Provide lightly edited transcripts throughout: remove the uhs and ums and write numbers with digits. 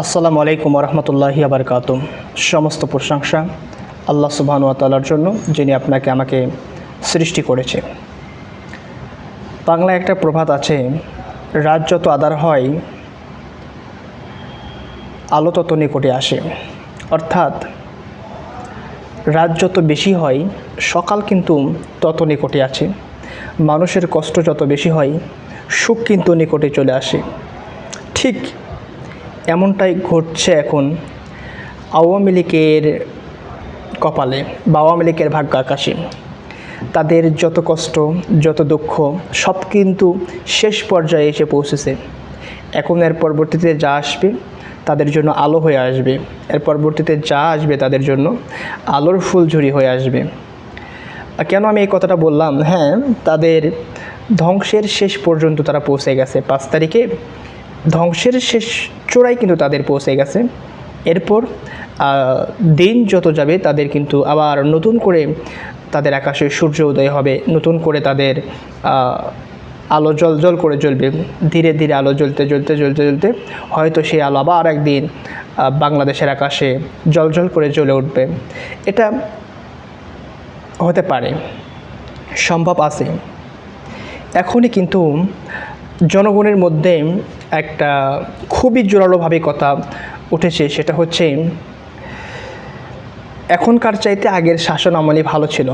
আসসালামু আলাইকুম রহমতুল্লাহি আবরকাতুহ। সমস্ত প্রশংসা আল্লাহ সুবহানাহু ওয়া তাআলার জন্য, যিনি আপনাকে আমাকে সৃষ্টি করেছে। বাংলায় একটা প্রবাদ আছে, রাত যত আঁধার হয় আলো তত নিকটে আসে। অর্থাৎ রাত যত বেশি হয় সকাল কিন্তু তত নিকটে আছে। মানুষের কষ্ট যত বেশি হয় সুখ কিন্তু নিকটে চলে আসে। ঠিক এমনটাই ঘটছে এখন আওয়ামী লীগের কপালে বা আওয়ামী লীগের ভাগ্য আকাশে। তাদের যত কষ্ট, যত দুঃখ সব কিন্তু শেষ পর্যায়ে এসে পৌঁছেছে। এখন এর পরবর্তীতে যা আসবে তাদের জন্য আলো হয়ে আসবে, এর পরবর্তীতে যা আসবে তাদের জন্য আলোর ফুলঝুরি হয়ে আসবে। কেন আমি এই কথাটা বললাম? হ্যাঁ, তাদের ধ্বংসের শেষ পর্যন্ত তারা পৌঁছে গেছে। 5 তারিখে ধ্বংসের শেষ চূড়ায় কিন্তু তাদের পৌঁছে গেছে। এরপর দিন যত যাবে তাদের কিন্তু আবার নতুন করে তাদের আকাশে সূর্য উদয় হবে, নতুন করে তাদের আলো জল করে জ্বলবে। ধীরে ধীরে আলো জ্বলতে জ্বলতে জ্বলতে জ্বলতে হয়তো সেই আলো আবার একদিন বাংলাদেশের আকাশে জল করে জ্বলে উঠবে। এটা হতে পারে, সম্ভব আছে। এখনই কিন্তু জনগণের মধ্যে একটা খুবই জোরালোভাবে কথা উঠেছে, সেটা হচ্ছে এখনকার চাইতে আগের শাসন আমলই ভালো ছিল।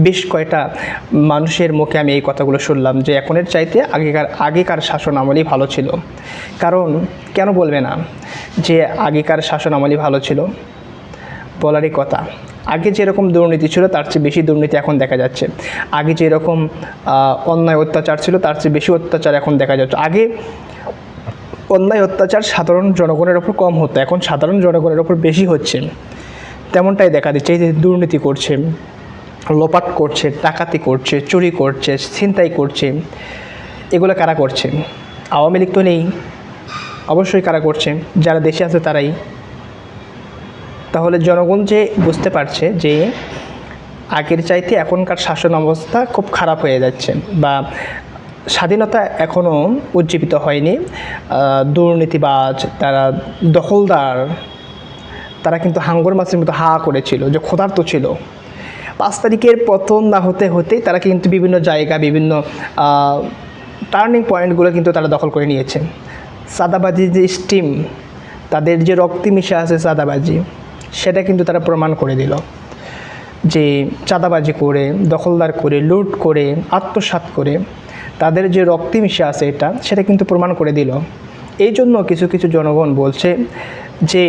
বেশ কয়টা মানুষের মুখে আমি এই কথাগুলো শুনলাম যে এখনের চাইতে আগেকার শাসন আমলই ভালো ছিল। কারণ কেন বলবে না যে আগেকার শাসন আমলই ভালো ছিল? বলারই কথা। আগে যেরকম দুর্নীতি ছিল তার চেয়ে বেশি দুর্নীতি এখন দেখা যাচ্ছে। আগে যেরকম অন্যায় অত্যাচার ছিল তার চেয়ে বেশি অত্যাচার এখন দেখা যাচ্ছে। আগে অন্যায় অত্যাচার সাধারণ জনগণের ওপর কম হতো, এখন সাধারণ জনগণের ওপর বেশি হচ্ছে। তেমনটাই দেখা দিচ্ছে। এই যে দুর্নীতি করছে, লোপাট করছে, ডাকাতি করছে, চুরি করছে, ছিনতাই করছে, এগুলো কারা করছে? আওয়ামী লীগ তো নেই, অবশ্যই কারা করছে? যারা দেশে আছে তারাই। তাহলে জনগণ যে বুঝতে পারছে যে আগের চাইতে এখনকার শাসন অবস্থা খুব খারাপ হয়ে যাচ্ছে, বা স্বাধীনতা এখনও উজ্জীবিত হয়নি। দুর্নীতিবাজ, তারা দখলদার, তারা কিন্তু হাঙ্গর মাছের মতো হা করেছিল, যে ক্ষুধার্ত ছিল। 5 তারিখের পতন না হতে হতেই তারা কিন্তু বিভিন্ন জায়গা, বিভিন্ন টার্নিং পয়েন্টগুলো কিন্তু তারা দখল করে নিয়েছে। চাঁদাবাজি যে স্টিম, তাদের যে রক্তে মিশে আছে চাঁদাবাজি, সেটা কিন্তু তারা প্রমাণ করে দিল যে চাঁদাবাজি করে, দখলদার করে, লুট করে, আত্মসাৎ করে তাদের যে রক্তে মিশে আছে সেটা কিন্তু প্রমাণ করে দিল। এই জন্য কিছু কিছু জনগণ বলছে যে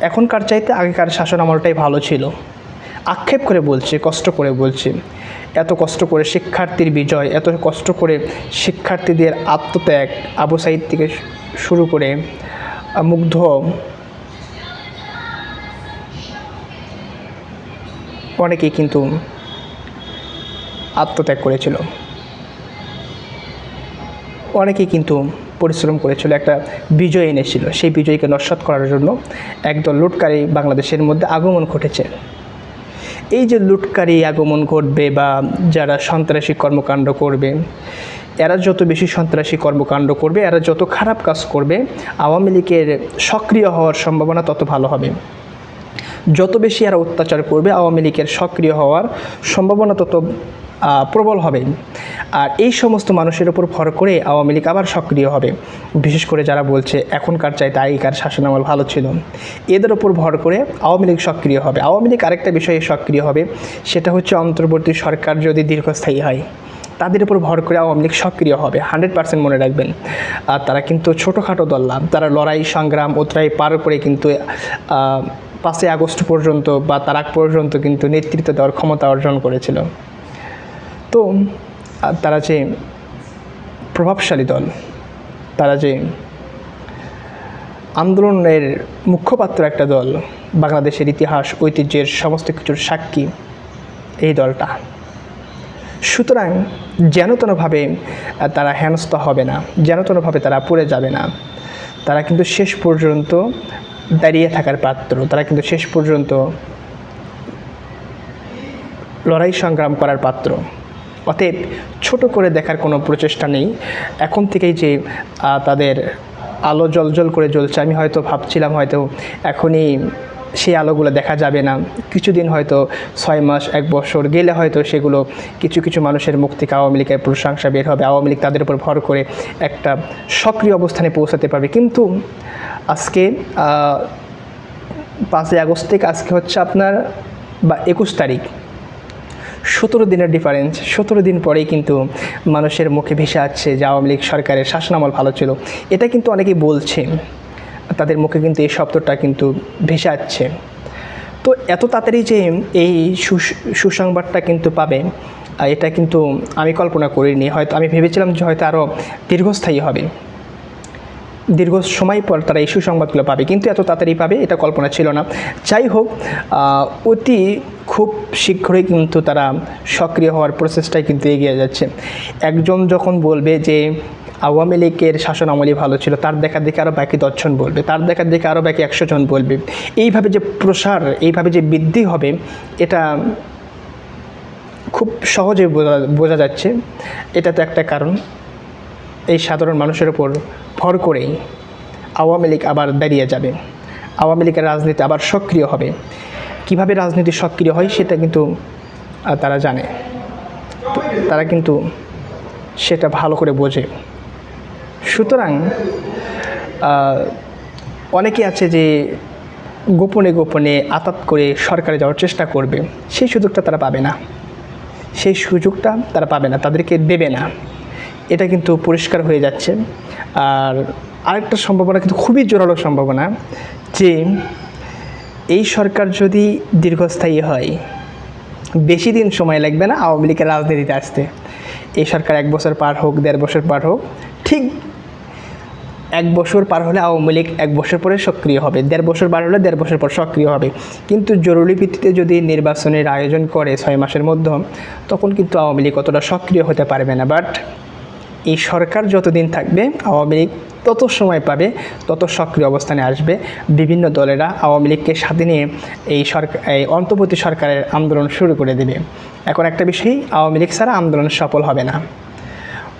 এখনকার চাইতে আগেকার শাসন আমলটাই ভালো ছিল। আক্ষেপ করে বলছে, কষ্ট করে বলছে। এত কষ্ট করে শিক্ষার্থীর বিজয়, এত কষ্ট করে শিক্ষার্থীদের আত্মত্যাগ, আবু সাঈদ থেকে শুরু করে মুগ্ধ অনেকেই কিন্তু আত্মত্যাগ করেছিল, অনেকেই কিন্তু পরিশ্রম করেছিল, একটা বিজয় এনেছিল। সেই বিজয়কে নস্যাৎ করার জন্য একদল লুটকারী বাংলাদেশের মধ্যে আগমন ঘটেছে। এই যে লুটকারী আগমন ঘটবে বা যারা সন্ত্রাসী কর্মকাণ্ড করবে, এরা যত বেশি সন্ত্রাসী কর্মকাণ্ড করবে, এরা যত খারাপ কাজ করবে, আওয়ামী লীগের সক্রিয় হওয়ার সম্ভাবনা তত ভালো হবে। যত বেশি এরা অত্যাচার করবে, আওয়ামী লীগের সক্রিয় হওয়ার সম্ভাবনা তত প্রবল হবে। আর এই সমস্ত মানুষের উপর ভর করে আওয়ামী লীগ আবার সক্রিয় হবে। বিশেষ করে যারা বলছে এখনকার চাইতে আগেকার শাসনামল ভালো ছিল, এদের উপর ভর করে আওয়ামী লীগ সক্রিয় হবে। আওয়ামী লীগ আরেকটা বিষয়ে সক্রিয় হবে, সেটা হচ্ছে অন্তর্বর্তী সরকার যদি দীর্ঘস্থায়ী হয়, তাদের উপর ভর করে আওয়ামী লীগ সক্রিয় হবে। 100% মনে রাখবেন। আর তারা কিন্তু ছোটোখাটো দল না, তারা লড়াই সংগ্রাম অতটাই পার করে কিন্তু 5ই আগস্ট পর্যন্ত বা তার আগ পর্যন্ত কিন্তু নেতৃত্ব দেওয়ার ক্ষমতা অর্জন করেছিল। তো তারা যে প্রভাবশালী দল, তারা যে আন্দোলনের মুখপাত্র একটা দল, বাংলাদেশের ইতিহাস ঐতিহ্যের সমস্ত কিছুর সাক্ষী এই দলটা। সুতরাং যেনতেনভাবে তারা হেনস্থা হবে না, যেনতেনভাবে তারা পড়ে যাবে না। তারা কিন্তু শেষ পর্যন্ত দাঁড়িয়ে থাকার পাত্র, তারা কিন্তু শেষ পর্যন্ত লড়াই সংগ্রাম করার পাত্র। অতএব ছোট করে দেখার কোনো প্রচেষ্টা নেই। এখন থেকেই যে তাদের আলো জ্বলজ্বল করে জ্বলছে। আমি হয়তো ভাবছিলাম হয়তো এখনই সেই আলোগুলো দেখা যাবে না, কিছুদিন হয়তো 6 মাস 1 বছর গেলে হয়তো সেগুলো কিছু কিছু মানুষের মুখ থেকে আওয়ামী লীগের প্রশংসা বের হবে, আওয়ামী লীগ তাদের উপর ভর করে একটা সক্রিয় অবস্থানে পৌঁছাতে পারবে। কিন্তু আজকে 5ই আগস্ট থেকে আজকে হচ্ছে আপনার 21 তারিখ, 17 দিনের ডিফারেন্স। 17 দিন পরেই কিন্তু মানুষের মুখে ভেসে আসছে যে আওয়ামী লীগ সরকারের শাসনামল ভালো ছিল। এটা কিন্তু অনেকেই বলছে, তাদের মুখে কিন্তু এই শব্দটা কিন্তু ভেসে আসছে। তো এত তাড়াতাড়ি যে এই সুসংবাদটা কিন্তু পাবে, এটা কিন্তু আমি কল্পনা করিনি। হয়তো আমি ভেবেছিলাম যে হয়তো আরও দীর্ঘস্থায়ী হবে, দীর্ঘ সময় পর তারা এই সুসংবাদগুলো পাবে, কিন্তু এত তাড়াতাড়ি পাবে এটা কল্পনা ছিল না। যাই হোক, অতি খুব শীঘ্রই কিন্তু তারা সক্রিয় হওয়ার প্রসেসটাই কিন্তু এগিয়ে যাচ্ছে। একজন যখন বলবে যে আওয়ামী লীগের শাসন আমলই ভালো ছিল, তার দেখা দেখে আরও বাকি 10 জন বলবে, তার দেখা দেখে আরও বাকি 100 জন বলবে। এইভাবে যে প্রসার, এইভাবে যে বৃদ্ধি হবে, এটা খুব সহজে বোঝা যাচ্ছে। এটা তো একটা কারণ, এই সাধারণ মানুষের উপর ভর করেই আওয়ামী লীগ আবার দাঁড়িয়ে যাবে, আওয়ামী লীগের রাজনীতি আবার সক্রিয় হবে। কিভাবে রাজনীতি সক্রিয় হয় সেটা কিন্তু তারা জানে, তারা কিন্তু সেটা ভালো করে বোঝে। সুতরাং অনেকে আছে যে গোপনে গোপনে আতাত করে সরকারে যাওয়ার চেষ্টা করবে, সেই সুযোগটা তারা পাবে না, সেই সুযোগটা তারা পাবে না, তাদেরকে দেবে না। এটা কিন্তু পরিষ্কার হয়ে যাচ্ছে। আর আরেকটা সম্ভাবনা কিন্তু খুবই জোরালো সম্ভাবনা, যে এই সরকার যদি দীর্ঘস্থায়ী হয়, বেশি দিন সময় লাগবে না আওয়ামী লীগের রাজনীতিতে আসতে। এই সরকার 1 বছর পার হোক, 1.5 বছর পার হোক, ঠিক 1 বছর পার হলে আওয়ামী লীগ 1 বছর পরে সক্রিয় হবে, 1.5 বছর পার হলে 1.5 বছর পর সক্রিয় হবে। কিন্তু জরুরি ভিত্তিতে যদি নির্বাচনের আয়োজন করে 6 মাসের মধ্যে, তখন কিন্তু আওয়ামী লীগ অতটা সক্রিয় হতে পারবে না। বাট এই সরকার যতদিন থাকবে, আওয়ামী লীগ তত সময় পাবে, তত সক্রিয় অবস্থানে আসবে। বিভিন্ন দলেরা আওয়ামী লীগকে সাথে নিয়ে এই অন্তর্বর্তী সরকারের আন্দোলন শুরু করে দেবে। এখন একটা বিষয়, আওয়ামী লীগ ছাড়া আন্দোলন সফল হবে না।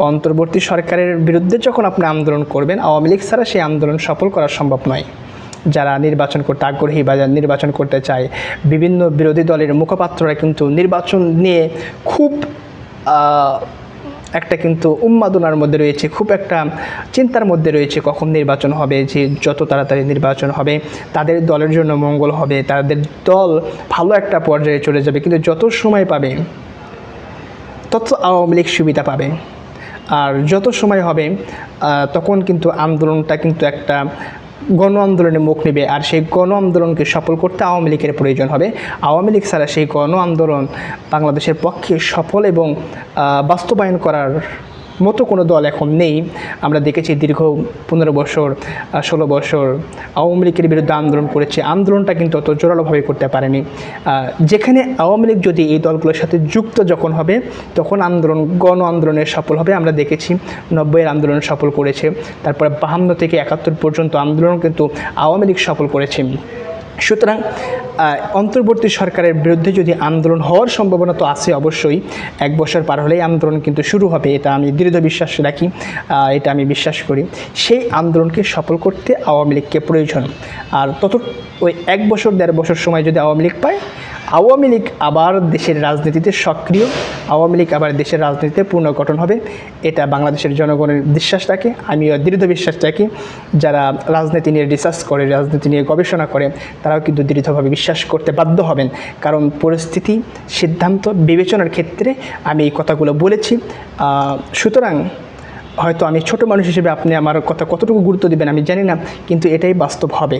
অন্তর্বর্তী সরকারের বিরুদ্ধে যখন আপনি আন্দোলন করবেন, আওয়ামী লীগ ছাড়া সেই আন্দোলন সফল করা সম্ভব নয়। যারা নির্বাচন করতে আগ্রহী বা যারা নির্বাচন করতে চায়, বিভিন্ন বিরোধী দলের মুখপাত্ররা কিন্তু নির্বাচন নিয়ে খুব একটা কিন্তু উন্মাদনার মধ্যে রয়েছে, খুব একটা চিন্তার মধ্যে রয়েছে, কখন নির্বাচন হবে, যে যত তাড়াতাড়ি নির্বাচন হবে তাদের দলের জন্য মঙ্গল হবে, তাদের দল ভালো একটা পর্যায়ে চলে যাবে। কিন্তু যত সময় পাবে তত আওয়ামী লীগ সুবিধা পাবে। আর যত সময় হবে তখন কিন্তু আন্দোলনটা কিন্তু একটা গণ আন্দোলনে মুখ নেবে। আর সেই গণ আন্দোলনকে সফল করতে আওয়ামী লীগের প্রয়োজন হবে। আওয়ামী লীগ ছাড়া সেই গণ আন্দোলন বাংলাদেশের পক্ষে সফল এবং বাস্তবায়ন করার মতো কোনো দল এখন নেই। আমরা দেখেছি দীর্ঘ 15 বছর 16 বছর আওয়ামী লীগের বিরুদ্ধে আন্দোলন করেছে, আন্দোলনটা কিন্তু অত জোরালোভাবে করতে পারেনি। যেখানে আওয়ামী লীগ যদি এই দলগুলোর সাথে যুক্ত যখন হবে, তখন আন্দোলন গণ আন্দোলনের সফল হবে। আমরা দেখেছি 90-এর আন্দোলন সফল করেছে, তারপরে 52 থেকে 71 পর্যন্ত আন্দোলন কিন্তু আওয়ামী লীগ সফল করেছে। সুতরাং অন্তর্বর্তী সরকারের বিরুদ্ধে যদি আন্দোলন হওয়ার সম্ভাবনা তো আছে অবশ্যই, 1 বছর পার হলেই আন্দোলন কিন্তু শুরু হবে, এটা আমি দৃঢ় বিশ্বাস রাখি, এটা আমি বিশ্বাস করি। সেই আন্দোলনকে সফল করতে আওয়ামী লীগকে প্রয়োজন। আর ওই 1 বছর 1.5 বছর সময় যদি আওয়ামী লীগ পায়, আওয়ামী লীগ আবার দেশের রাজনীতিতে সক্রিয়, আওয়ামী লীগ আবার দেশের রাজনীতিতে পুনর্গঠন হবে। এটা বাংলাদেশের জনগণের বিশ্বাস রাখে, আমিও দৃঢ় বিশ্বাস রাখি। যারা রাজনীতি নিয়ে রিসার্চ করে, রাজনীতি নিয়ে গবেষণা করে, তারাও কিন্তু দৃঢ়ভাবে বিশ্বাস করতে বাধ্য হবেন। কারণ পরিস্থিতি, সিদ্ধান্ত, বিবেচনার ক্ষেত্রে আমি এই কথাগুলো বলেছি। সুতরাং হয়তো আমি ছোট মানুষ হিসেবে আপনি আমার কথা কতটুকু গুরুত্ব দেবেন আমি জানি না, কিন্তু এটাই বাস্তব হবে।